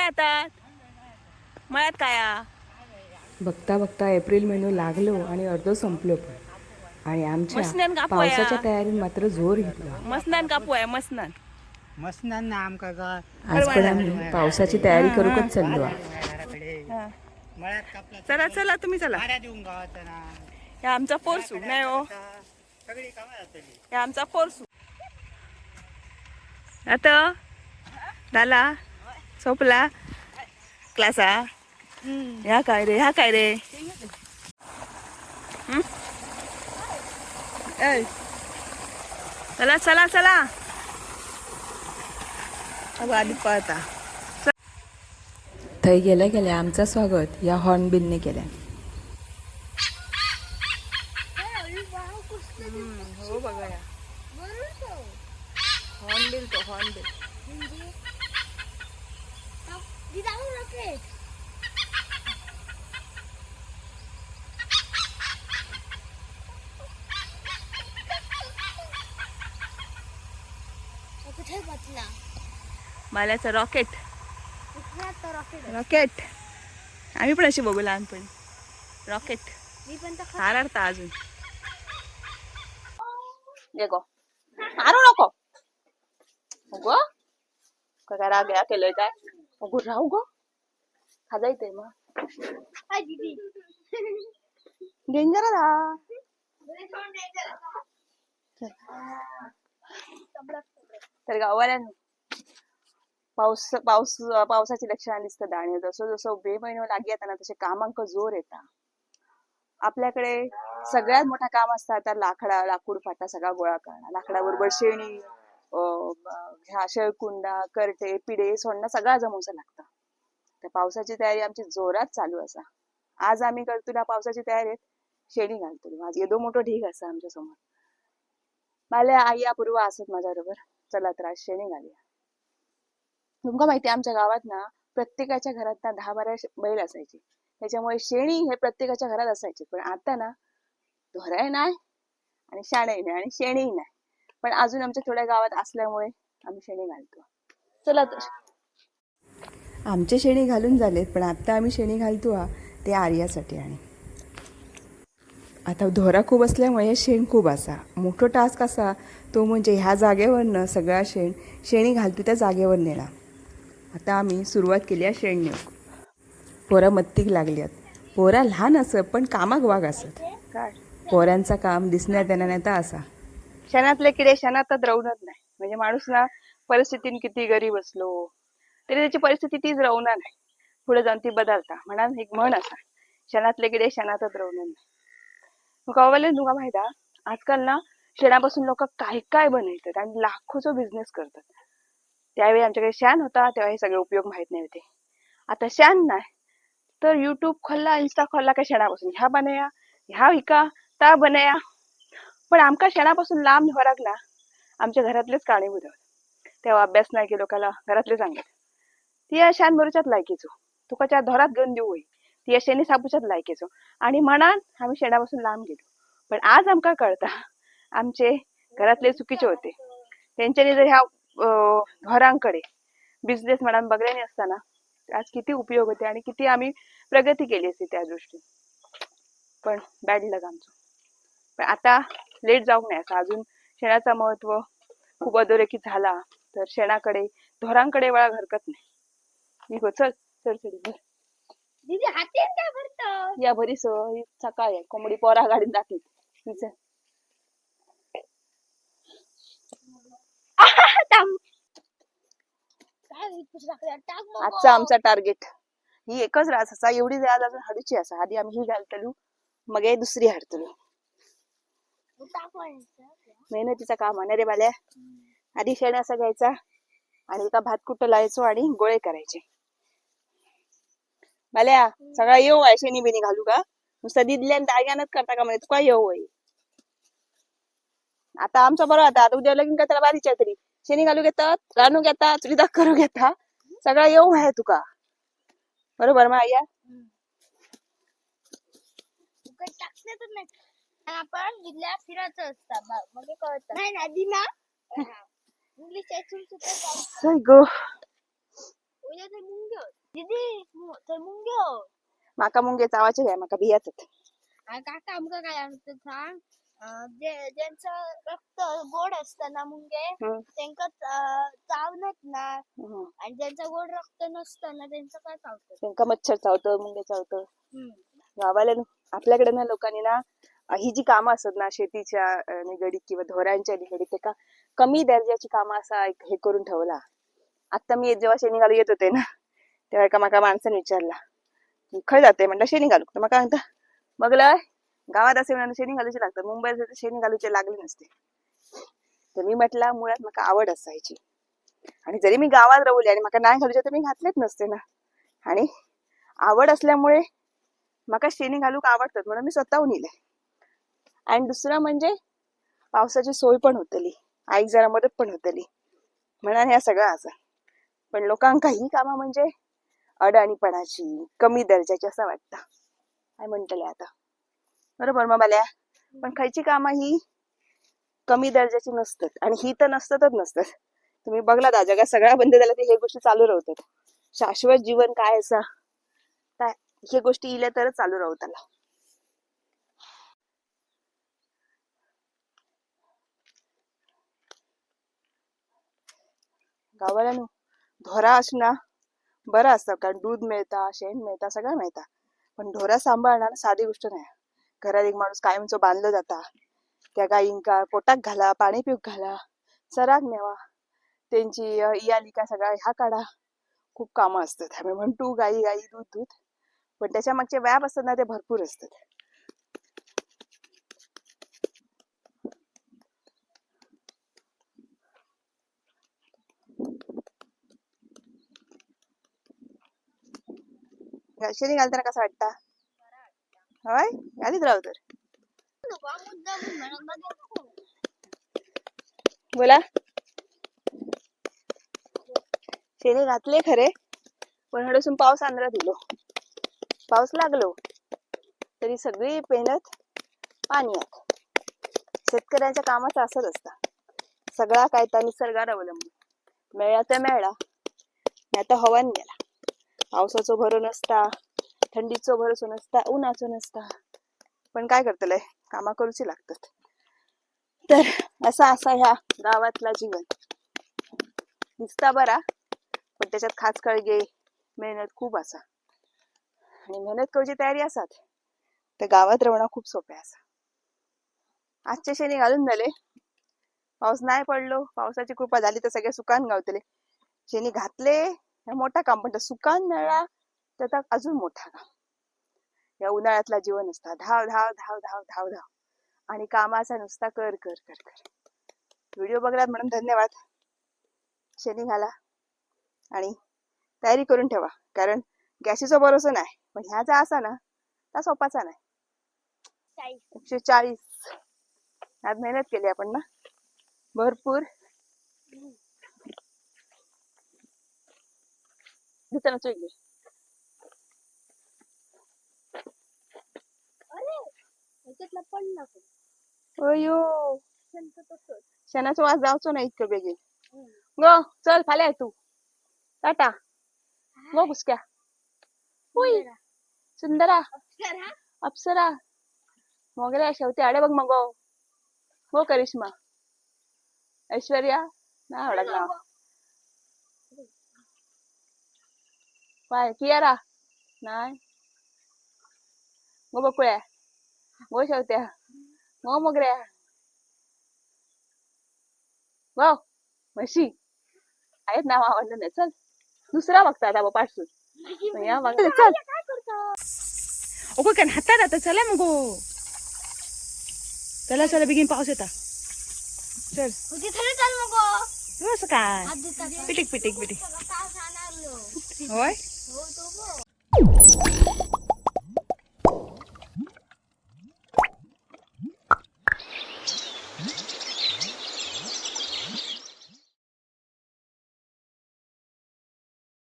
येतात मळ्यात काय बघता बघता एप्रिल महिना लागलो आणि अर्ध संपलो पण. आणि आमच्या मसनान कापूया पावसाच्या तयारीत मात्र जोर घेतला. मसनान कापूया मसनान मसनान ना आमका का आज पण आम्ही पावसाची तयारी करूकच चाललो. मळ्यात कापला चला चला तुम्ही चला. भाड्या देऊन गावाचा ना हे आमचा पोरसू नाही हो, सगळी कामा जातली. हे आमचा पोरसू. आता झाला सोपला क्लासा. ह्या काय रे ह्या काय रे ऐ, चला चला चला अब आधी पळता. थंय गेल्या गेल्या आमचं स्वागत या हॉर्नबिलने केल्या. हो बघा या हॉर्नबिल तो हॉर्नबिल. माल्याचं रॉकेट रॉकेट आम्ही पण अशी बघू लहानपणी. रॉकेट हारता अजून गो हारू नको गो काय राग या केलंय काय गो राहू गो खाजा येते मग डेंजर तर गाववाल्यांना पावसाची लक्षणं दिसतात. आणि जसं जसं मे महिना लागी येतात ना तसे कामांक जोर येतात. आपल्याकडे सगळ्यात मोठा काम असतं तर लाकूड फाटा सगळा गोळा करणं. लाकडाबरोबर शेणी ह्या शेळकुंडा करटे पिढे सोडणं सगळा जमवचं लागतं. तर पावसाची तयारी आमची जोरात चालू असा. आज आम्ही करतो ना पावसाची तयारीत शेणी घालतो. आज येदो मोठं ढीग असा आमच्या समोर. मला आई अपूर्वा असत माझ्या बरोबर. चला तर आज शेणी घालूया. तुमका माहिती आमच्या गावात ना प्रत्येकाच्या घरात ना 10-12 बैल असायचे. त्याच्यामुळे शेणी हे प्रत्येकाच्या घरात असायचे. पण आता ना ढोराही नाही आणि शाणही नाही आणि शेणीही नाही. पण अजून आमच्या थोड्या गावात असल्यामुळे आम्ही शेणी घालतो. चला तर आमचे शेणी घालून झालेत पण आता आम्ही शेणी घालतो ते आर्यासाठी. आणि आता धोरा खूप असल्यामुळे हे शेण खूप असा मोठं टास्क असा तो म्हणजे ह्या जागेवरनं सगळा शेणी घालतो त्या जागेवर नेला. आता आम्ही सुरुवात केली आहे शेण नेऊक. पोरा मत्तीक लागली आहेत. पोरा लहान असत पण कामाक वाघ असत. काय पोऱ्यांचा काम दिसण्यात येणार नाही तर असा. क्षणातले किडे क्षणातच रवणत नाही. म्हणजे माणूस ना परिस्थितीने किती गरीब असलो तरी त्याची परिस्थिती तीच रवणार नाही. पुढे जाऊन ती बदलता. म्हणा एक म्हण असा क्षणातले किडे क्षणातच रवणार नाही. गावाले तुका माहित आहे आजकाल ना शेणापासून लोक काय काय बनवतात आणि लाखोचा बिझनेस करतात. त्यावेळी आमच्याकडे शान होता तेव्हा हे सगळे उपयोग माहित नाही होते. आता शान नाही तर युट्यूब खोलला इंस्टा खोलला काय शेणापासून ह्या बनया ह्या विका त्या बनया. पण आमका शेणापासून लांब फरक ना आमच्या घरातलेच कारणीभूत होत. तेव्हा अभ्यास नाही केलो लोकांना घरातले सांगत ती या शान भरूच्यात लायकीचो तुका त्या धरात घेऊन देऊ होई ती या शेणी सापूच्यात लायकीचो. आणि म्हणान आम्ही शेणापासून लांब गेलो. पण आज आमका कळता आमचे घरातले चुकीचे होते. त्यांच्यानी जर ह्या घरांकडे बिझनेस म्हणून बघल्याने असताना आज किती उपयोग होते आणि किती आम्ही प्रगती केली असती त्या दृष्टीने. पण बॅड लक आमचं. पण आता लेट जाऊ नये असं अजून शेणाचं महत्व खूप अधोरेखित झाला तर शेणाकडे ढोरांकडे वळा हरकत नाही. मी चल चल चल दीदी हाती काय भरत या भरीस सकाळ आहे कोंबडी पोरा गाडीत दाखवते. आजचा आमचा टार्गेट ही एकच रास असा. एवढी रास अजून हाडूची असा. आधी आम्ही ही घालतलो मग हे दुसरी हाडतलो. मेहनतीचा काम आहे रे बाल्या. आधी शेण असा घ्यायचा आणि एका भात कुट्ट लावायचो आणि गोळे करायचे. बाल्या सगळा येऊ आहे शेणी बिणी घालू का नुसतं दिदल्यान दाग्यानच करता का म्हणजे तुका येऊ आहे. आता आमचा बरोबर आता उद्या लगीन का त्याला बारीच्या तरी शेणी घालू घेतात रानू घेता चुलीदार करू घेता सगळा येऊ आहे तुका बरोबर मा या आपण जिल्ह्यात फिरायचं असतं मग कळत नाही ना दिना इंग्लिश गो उद्या थंय मुंग्यो दीदी थंय मुंग्यो माका मुंगे चावाचे काय माका भियाच आणि काका आमका काय असतं सांग ज्यांचं रक्त गोड असतं ना मुंगे त्यांका चावतात ना आणि ज्यांचं गोड रक्त नसतं ना त्यांचं काय चावतं त्यांका मच्छर चावतं मुंगे चावतं गावाला आपल्याकडे ना लोकांनी ना ही जी कामं असतात ना शेतीच्या निगडीत किंवा ढोरांच्या निगडीत ते का कमी दर्जाची कामं असा हे करून ठेवला. आता मी जेव्हा शेणी घालू येत होते ना तेव्हा एका माका माणसाने विचारला की खय जाते म्हणलं शेणी घालू तर मका म्हणता बघलं गावात असे म्हणून शेणी घालूचे लागतात मुंबईत शेणी घालूचे लागले नसते. तर मी म्हटलं मुळात मका आवड असायची आणि जरी मी गावात राहुले आणि मका नाही घालूचे तर मी घातलेच नसते ना आणि आवड असल्यामुळे मका शेणी घालूक आवडतात म्हणून मी स्वतःहून इले. आणि दुसरं म्हणजे पावसाची सोय पण होतली आईक जरा मदत पण होतली म्हणून या सगळं असं. पण लोकांका ही कामं म्हणजे अडाणीपणाची कमी दर्जाची असं वाटतं काय म्हणतले आता बरोबर मग मला. पण खायची कामं ही कमी दर्जाची नसतात आणि ही तर नसतातच नसतात. तुम्ही बघला दा जगात सगळ्या बंद झाला ते हे गोष्टी चालू राहतात. शाश्वत जीवन काय असं काय हे गोष्टी इल्या तरच चालू राहू त्याला. गावाला ढोरा असणं बरं असतं कारण दूध मिळता शेण मिळता सगळं मिळता. पण ढोरा सांभाळणं साधी गोष्ट नाही. घरात एक माणूस कायमचं बांधलं जाता त्या गायींका पोटाक घाला पाणी पिऊक घाला चराक नेवा त्यांची इयालिका सगळा ह्या काढा खूप कामं असतात. आम्ही म्हणतो गाई गाई दूध दूध पण त्याच्या मागचे व्याप असतात ना ते भरपूर असतात. शेणी घालताना कसं वाटतं होय घालीत राहू तर बोला. शेणी घातले खरे पण हळूसून पाऊस आंध्रा दिलो पाऊस लागलो तरी सगळी मेहनत पाण्यात. शेतकऱ्यांच्या कामाचं असंच असतं सगळा काय त्या निसर्गावर अवलंबून मिळला तर मिळला नाही तर हवान गेला. पावसाचो भरो नसता थंडीचो भरोसो नसता उन्हाचो नसता पण काय करतलंय कामा करूची लागतात. तर असा ह्या गावातला जीवन दिसता बरा पण त्याच्यात खास कळगे मेहनत खूप असा आणि मेहनत करूची तयारी असतात तर गावात राहणं खूप सोपे असा. आजचे शेणी घालून झाले पाऊस नाही पडलो पावसाची कृपा झाली तर सगळे सुकान गावतले. शेणी घातले मोठा काम पण सुकान मिळाला त्याचा अजून मोठा काम. या उन्हाळ्यातला जीवन असता धाव धाव धाव धाव धाव धाव आणि कामाचा नुसता कर कर कर कर. व्हिडिओ बघलात म्हणून धन्यवाद. शेणी घाला आणि तयारी करून ठेवा कारण गॅसीचा भरोसा नाही पण ह्याचा असा ना त्या सोपाचा नाही. 140 आज मेहनत केली आपण ना भरपूर. दुसरा चोईले अयो शेणाचा वास जावचो नाही इतकं बेगीन. गो चल फाल्या तू टाटा गो बुसक्या होय सुंदरा अप्सरा मोगऱ्या शेवटी आडे बघ मग गो करिश्मा ऐश्वर्या नाही आवडला पाय कियारा नाही गो बकुळ्या गो शेवत्या गो मोगऱ्या गो म्हशी आहेत नाव आवडलं नाही. चल दुसरा बघता आता पाठसून या बघ चल ओके काय हातात आता चला मग चला चला बिगिन पाऊस येता चल असं काय पिटिक पिटिक पिटिक होय.